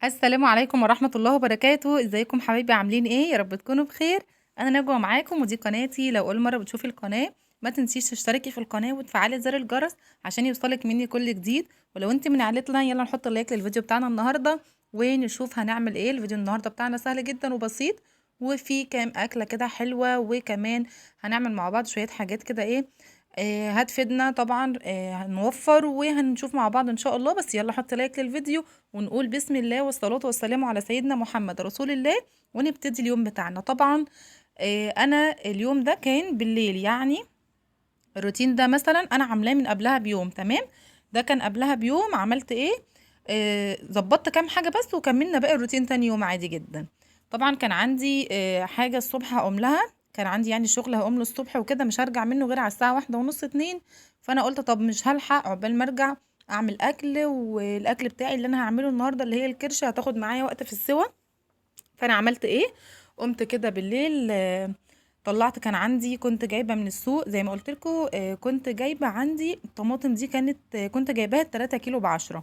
السلام عليكم ورحمة الله وبركاته. ازيكم حبايبي؟ عاملين ايه؟ يا رب تكونوا بخير. انا نجوى معاكم ودي قناتي. لو اول مرة بتشوفي القناة ما تنسيش تشتركي في القناة وتفعلي زر الجرس عشان يوصلك مني كل جديد. ولو انت من عائلتنا يلا نحط لايك للفيديو بتاعنا النهاردة ونشوف هنعمل ايه. الفيديو النهاردة بتاعنا سهل جدا وبسيط وفي كام اكلة كده حلوة، وكمان هنعمل مع بعض شوية حاجات كده ايه هتفيدنا طبعا. هنوفر وهنشوف مع بعض ان شاء الله. بس يلا حط لايك للفيديو ونقول بسم الله والصلاة والسلام على سيدنا محمد رسول الله ونبتدي اليوم بتاعنا. طبعا انا اليوم ده كان بالليل، يعني الروتين ده مثلا انا عاملاه من قبلها بيوم. تمام، ده كان قبلها بيوم. عملت ايه؟ ظبطت كام حاجة بس وكملنا باقي الروتين تاني يوم عادي جدا. طبعا كان عندي حاجة الصبح هقوم لها، كان عندي يعني شغل هقوم له الصبح وكده، مش هرجع منه غير على الساعة 1:30 2. فانا قلت طب مش هلحق عقبال ما ارجع اعمل اكل، والاكل بتاعي اللي انا هعمله النهارده اللي هي الكرشه هتاخد معايا وقت في السوا. فانا عملت ايه؟ قمت كده بالليل طلعت، كان عندي كنت جايبه من السوق زي ما قلت لكم. كنت جايبه عندي الطماطم دي كانت كنت جايباها 3 كيلو ب10.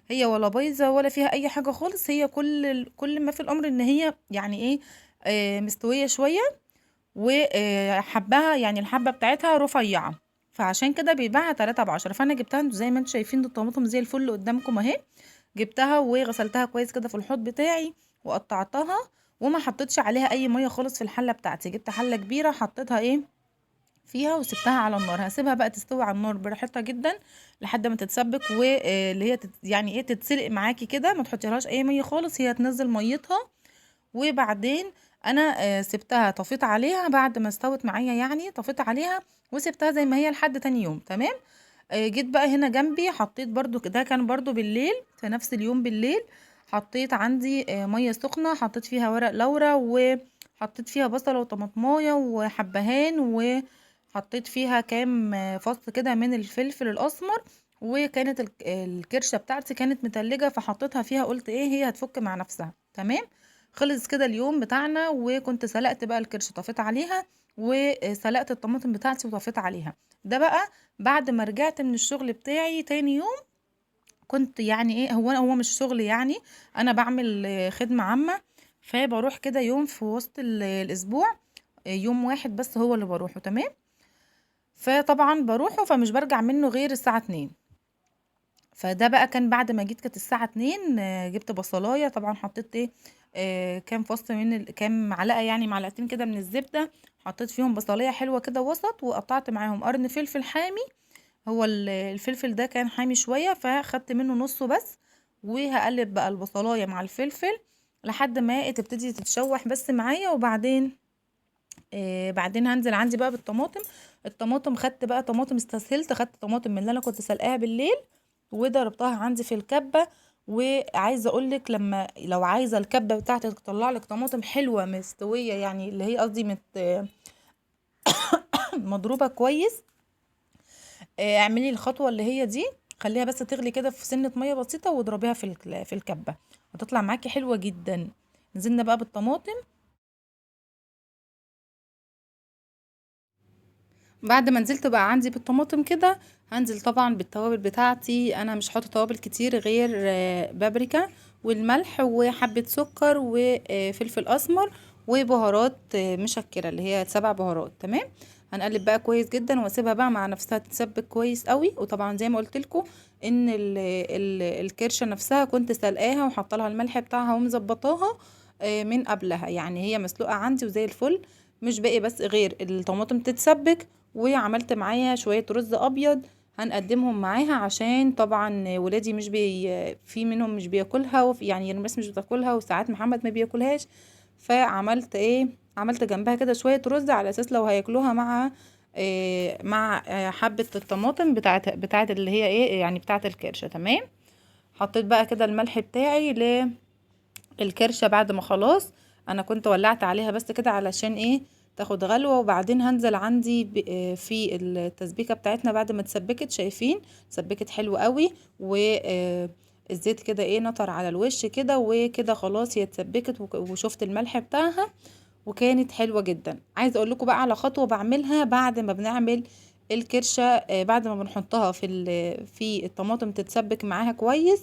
هي ولا بايظه ولا فيها اي حاجه خالص، هي كل ما في الامر ان هي يعني ايه مستويه شويه، وحبها يعني الحبه بتاعتها رفيعه. فعشان كده بيباعها 3 ب10. فانا جبتها، انتوا زي ما انتوا شايفين الطماطم زي الفل قدامكم اهي. جبتها وغسلتها كويس كده في الحوض بتاعي وقطعتها، وما حطيتش عليها اي ميه خالص في الحله بتاعتي. جبت حله كبيره حطيتها ايه فيها وسبتها على النار. هسيبها بقى تستوي على النار براحتها جدا لحد ما تتسبك، واللي هي يعني ايه تتسلق معاكي كده. ما تحطيلهاش اي ميه خالص، هي هتنزل ميتها. وبعدين انا سبتها، طفيت عليها بعد ما استوت معايا، يعني طفيت عليها وسبتها زي ما هي لحد تاني يوم. تمام. جيت بقى هنا جنبي حطيت برضو، ده كان برضو بالليل في نفس اليوم بالليل. حطيت عندي مية سخنة، حطيت فيها ورق لورا وحطيت فيها بصلة وطماطماية وحبهان، وحطيت فيها كام فص كده من الفلفل الأسمر. وكانت الكرشة بتاعتي كانت متلجة فحطيتها فيها، قلت ايه هي هتفك مع نفسها. تمام. خلص كده اليوم بتاعنا، وكنت سلقت بقى الكرش طفيت عليها، وسلقت الطماطم بتاعتي وطفيت عليها. ده بقى بعد ما رجعت من الشغل بتاعي تاني يوم. كنت يعني ايه، هو مش شغل يعني، انا بعمل خدمة عامة. فبروح كده يوم في وسط الاسبوع، يوم واحد بس هو اللي بروحه. تمام. فطبعا بروحه فمش برجع منه غير الساعة 2. فده بقى كان بعد ما جيت كانت الساعة 2. جبت بصلاية، طبعا حطيت ايه كام فص من كام معلقة، يعني معلقتين كده من الزبدة. حطيت فيهم بصلاية حلوة كده وسط، وقطعت معاهم قرن فلفل حامي. هو الفلفل ده كان حامي شوية فخدت منه نصه بس. وهقلب بقى البصلاية مع الفلفل لحد ما تبتدي تتشوح بس معايا. وبعدين بعدين هنزل عندي بقى بالطماطم. الطماطم خدت بقى طماطم، استسهلت خدت طماطم من اللي انا كنت سلقاها بالليل وضربتها عندي في الكبة. وعايزه اقولك لو عايزه الكبه بتاعتك تطلع لك طماطم حلوه مستويه، يعني اللي هي قصدي مضروبه كويس، اعملي الخطوه اللي هي دي. خليها بس تغلي كده في سنه ميه بسيطه واضربيها في الكبه، هتطلع معاكي حلوه جدا. نزلنا بقى بالطماطم. بعد ما نزلت بقى عندي بالطماطم كده، هنزل طبعا بالتوابل بتاعتي. انا مش حاطه توابل كتير غير بابريكا والملح وحبه سكر وفلفل اسمر وبهارات مشكره اللي هي 7 بهارات. تمام. هنقلب بقى كويس جدا واسيبها بقى مع نفسها تتسبك كويس قوي. وطبعا زي ما قلت لكم ان الكرشه نفسها كنت سلقاها وحاطه لها الملح بتاعها ومظبطاها من قبلها، يعني هي مسلوقه عندي وزي الفل. مش باقي بس غير الطماطم تتسبك. وعملت معايا شوية رز ابيض هنقدمهم معاها، عشان طبعا ولادي مش في منهم مش بياكلها، يعني الناس مش بتاكلها، وساعات محمد ما بياكلهاش. فعملت ايه؟ عملت جنبها كده شوية رز على اساس لو هياكلوها مع حبة الطماطم بتاعت اللي هي ايه يعني بتاعت الكرشة. تمام. حطيت بقى كده الملح بتاعي الكرشة بعد ما خلاص انا كنت ولعت عليها بس كده علشان ايه تاخد غلوة. وبعدين هنزل عندي في التسبيكة بتاعتنا بعد ما اتسبكت. شايفين سبكت حلو قوي، والزيت كده ايه نطر على الوش كده، وكده خلاص هي اتسبكت وشفت الملح بتاعها وكانت حلوة جدا. عايزة اقول لكم بقى على خطوة بعملها بعد ما بنعمل الكرشة، بعد ما بنحطها في الطماطم تتسبك معاها كويس.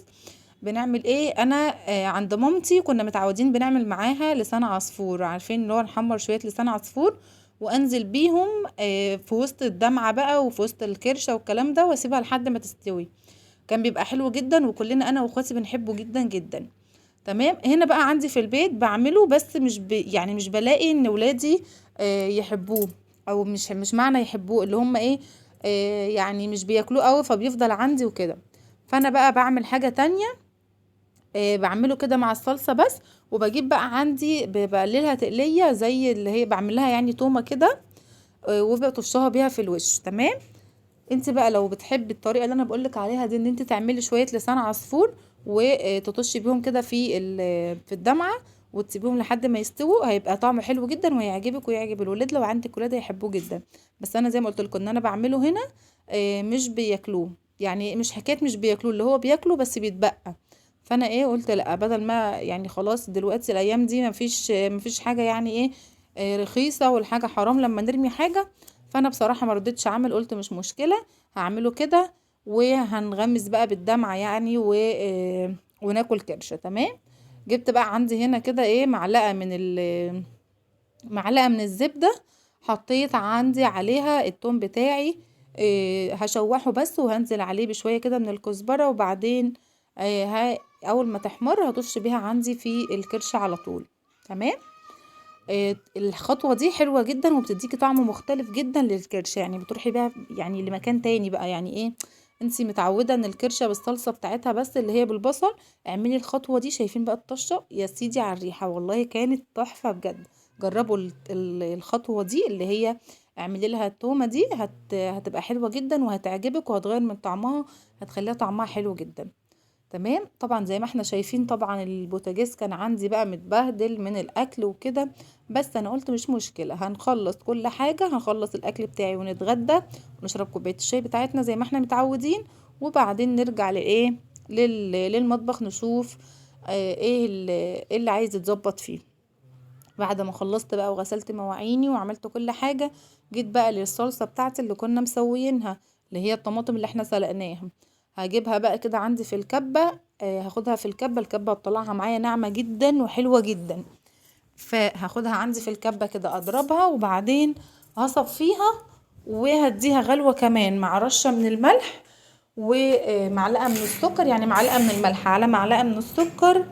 بنعمل ايه، انا عند مامتي كنا متعودين بنعمل معاها لسان عصفور، عارفين اللي هو نحمر شويه لسان عصفور وانزل بيهم في وسط الدمعه بقى وفي وسط الكرشه والكلام ده، واسيبها لحد ما تستوي. كان بيبقى حلو جدا، وكلنا انا واخواتي بنحبه جدا جدا. تمام. هنا بقى عندي في البيت بعمله، بس يعني مش بلاقي ان ولادي يحبوه، او مش معنى يحبوه اللي هم ايه، يعني مش بياكلوه قوي فبيفضل عندي وكده. فانا بقى بعمل حاجة تانية، بعمله كده مع الصلصة بس. وبجيب بقى عندي بقللها تقلية زي اللي هي بعمل لها يعني تومة كده، وبطشها بيها في الوش. تمام. انت بقى لو بتحبي الطريقه اللي انا بقولك عليها دي، ان انت تعملي شويه لسان عصفور وتطشي بيهم كده في الدمعه، وتسيبيهم لحد ما يستووا، هيبقى طعمه حلو جدا ويعجبك ويعجب الولاد. لو عندك ولاد هيحبوه جدا. بس انا زي ما قلت لكم ان انا بعمله هنا مش بياكلوه، يعني مش حكايه مش بياكلوه، اللي هو بياكله بس بيتبقى. فانا ايه قلت لا، بدل ما يعني خلاص دلوقتي الايام دي مفيش حاجه يعني ايه رخيصه، والحاجه حرام لما نرمي حاجه. فانا بصراحه ما رضيتش اعمل، قلت مش مشكله هعمله كده، وهنغمس بقى بالدمعة يعني وناكل كرشة. تمام. جبت بقى عندي هنا كده ايه معلقة من الزبدة، حطيت عندي عليها التوم بتاعي، هشوحه بس، وهنزل عليه بشوية كده من الكزبرة، وبعدين اول ما تحمر هطش بيها عندي في الكرشة على طول. تمام. الخطوة دي حلوة جدا وبتديكي طعم مختلف جدا للكرشة، يعني بتروحي بيها يعني لمكان تاني بقى، يعني ايه، انتي متعودة ان الكرشة بالصلصة بتاعتها بس اللي هي بالبصل، اعملي الخطوة دي. شايفين بقى الطشة يا سيدي على الريحة، والله كانت تحفة بجد. جربوا الخطوة دي اللي هي اعملي لها التومة دي، هتبقى حلوة جدا وهتعجبك وهتغير من طعمها، هتخليها طعمها حلو جدا. تمام. طبعا زي ما احنا شايفين طبعا البوتاجاز كان عندي بقى متبهدل من الاكل وكده، بس انا قلت مش مشكلة، هنخلص كل حاجة، هنخلص الاكل بتاعي ونتغدى ونشرب كوباية الشاي بتاعتنا زي ما احنا متعودين، وبعدين نرجع لايه، للمطبخ نشوف إيه اللي عايز يتظبط فيه. بعد ما خلصت بقى وغسلت مواعيني وعملت كل حاجة، جيت بقى للصلصة بتاعتي اللي كنا مسويينها، اللي هي الطماطم اللي احنا سلقناها. هجيبها بقى كده عندي في الكبة، هاخدها في الكبة بتطلعها معايا ناعمة جدا وحلوة جدا. فهاخدها عندي في الكبة كده اضربها، وبعدين هصفيها وهديها غلوة كمان مع رشة من الملح ومعلقة من السكر، يعني معلقة من الملح على معلقة من السكر،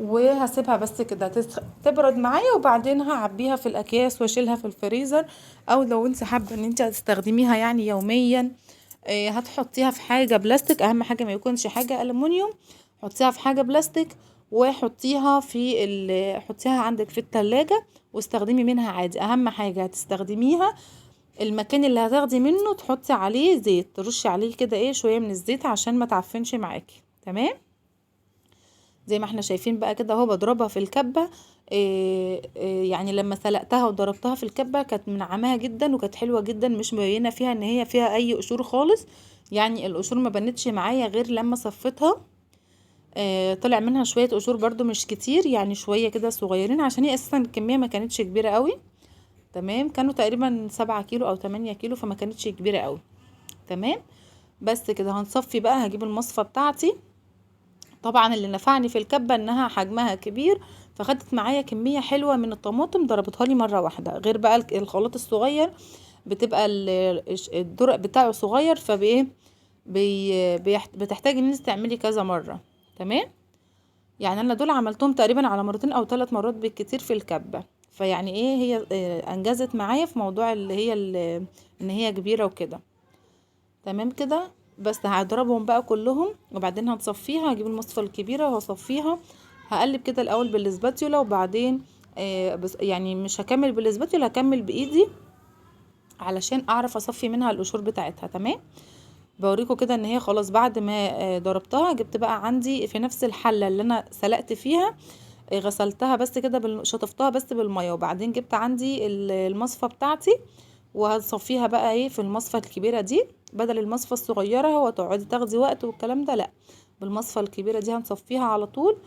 وهسيبها بس كده تبرد معايا، وبعدين هعبيها في الاكياس واشيلها في الفريزر. او لو انت حابه ان انت هتستخدميها يعني يوميا، هتحطيها في حاجه بلاستيك، اهم حاجه ما يكونش حاجه الومنيوم. حطيها في حاجه بلاستيك، وحطيها حطيها عندك في التلاجة، واستخدمي منها عادي. اهم حاجه هتستخدميها، المكان اللي هتاخدي منه تحطي عليه زيت، ترشي عليه كده ايه شويه من الزيت عشان ما تعفنش معاكي. تمام. زي ما احنا شايفين بقى كده اهو بضربها في الكبة. يعني لما سلقتها وضربتها في الكبة كانت منعماها جدا وكانت حلوة جدا، مش مبينة فيها ان هي فيها اي قشور خالص، يعني القشور ما بنتش معايا غير لما صفتها. طلع منها شوية قشور برضو مش كتير، يعني شوية كده صغيرين، عشان هي اساسا الكمية ما كانتش كبيرة قوي. تمام. كانوا تقريبا 7 كيلو او 8 كيلو، فما كانتش كبيرة قوي. تمام. بس كده هنصفي بقى، هجيب المصفى بتاعتي. طبعا اللي نفعني في الكبة انها حجمها كبير، فخدت معايا كمية حلوة من الطماطم، ضربتها لي مرة واحدة، غير بقى الخلاط الصغير بتبقى الدرق بتاعه صغير، فبايه بتحتاج ان انت تعملي كذا مرة. تمام. يعني انا دول عملتهم تقريبا على مرتين او 3 مرات بالكتير في الكبة، فيعني ايه هي انجزت معايا في موضوع اللي هي ان هي كبيرة وكده. تمام كده. بس هضربهم بقى كلهم، وبعدين هتصفيها، هجيب المصفى الكبيرة وهصفيها. هقلب كده الاول بالاسباتيولا، وبعدين بس يعني مش هكمل بالاسباتيولا، هكمل بايدي علشان اعرف اصفي منها القشور بتاعتها. تمام. بوريكم كده ان هي خلاص بعد ما ضربتها، جبت بقى عندي في نفس الحلة اللي انا سلقت فيها، غسلتها بس كده شطفتها بس بالمية، وبعدين جبت عندي المصفى بتاعتي، وهتصفيها بقى ايه في المصفى الكبيرة دي، بدل المصفى الصغيرة وتقعدي تاخدي وقت والكلام ده، لا، بالمصفى الكبيرة دي هنصفيها على طول.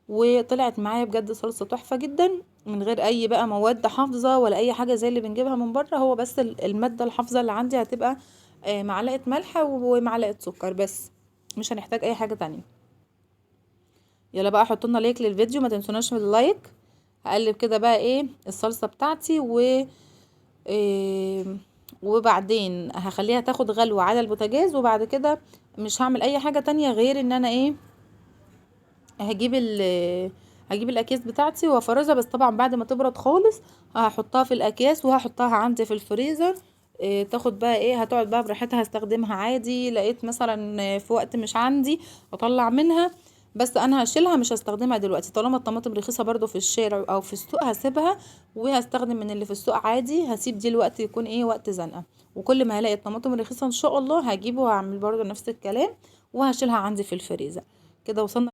وطلعت معايا بجد صلصة تحفة جدا، من غير اي بقى مواد حافظة ولا اي حاجة زي اللي بنجيبها من بره، هو بس المادة الحافظة اللي عندي هتبقى معلقة ملح ومعلقة سكر بس، مش هنحتاج اي حاجة تانية. يلا بقى حطوا لنا لايك للفيديو، ما تنسوناش من اللايك. هقلب كده بقى ايه الصلصه بتاعتي إيه وبعدين هخليها تاخد غلوه على البوتاجاز، وبعد كده مش هعمل اي حاجه تانية غير ان انا ايه هجيب هجيب الاكياس بتاعتي وافرزها، بس طبعا بعد ما تبرد خالص هحطها في الاكياس وهحطها عندي في الفريزر. تاخد بقى ايه هتقعد بقى براحتها، هستخدمها عادي. لقيت مثلا في وقت مش عندي اطلع منها، بس انا هشيلها مش هستخدمها دلوقتي. طالما الطماطم رخيصه برضو في الشارع او في السوق هسيبها، وهستخدم من اللي في السوق عادي. هسيب دي الوقت يكون ايه وقت زنقه، وكل ما هلاقي الطماطم رخيصه ان شاء الله هجيبه وهعمل برضو نفس الكلام، وهشيلها عندي في الفريزر. كده وصلنا.